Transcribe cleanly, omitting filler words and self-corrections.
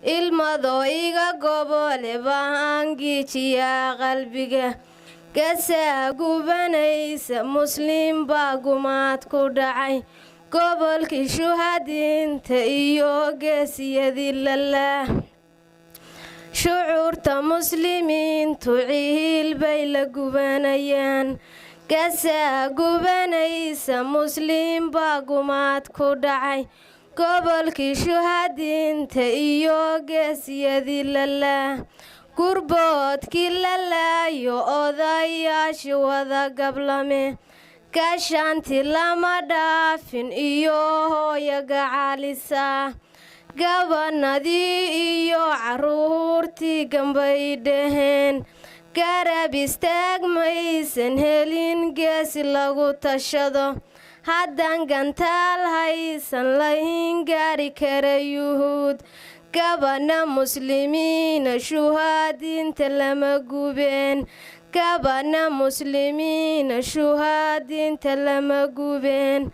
ilmado iga gobole baan giijiyaa qalbiga gasaa gubanaysa muslim baa gumaad ku dhacay gobolkii shuhadiinta iyo geesiyadii lalaa shucuurta muslimiintu ciil bay la gubanayaan gasaa gubanaysa muslim baa gumaad ku dhacay gobolkii shuhadiinta iyo geesiyadii lalaa gurboodkii lalaayo odayaashii wada gablame gaashaanti lama dhaafin iyo hooya gacalisa gabanadii iyo caruurtii gambay dhaheen garab istaag maysan helin geesi lagu tashado haddaan gantaal haysan lahin gaari kara yuhuud gabana muslimiina shuhaadiinta lama gubeen gabana muslimiina shuhaadiinta lama gubeen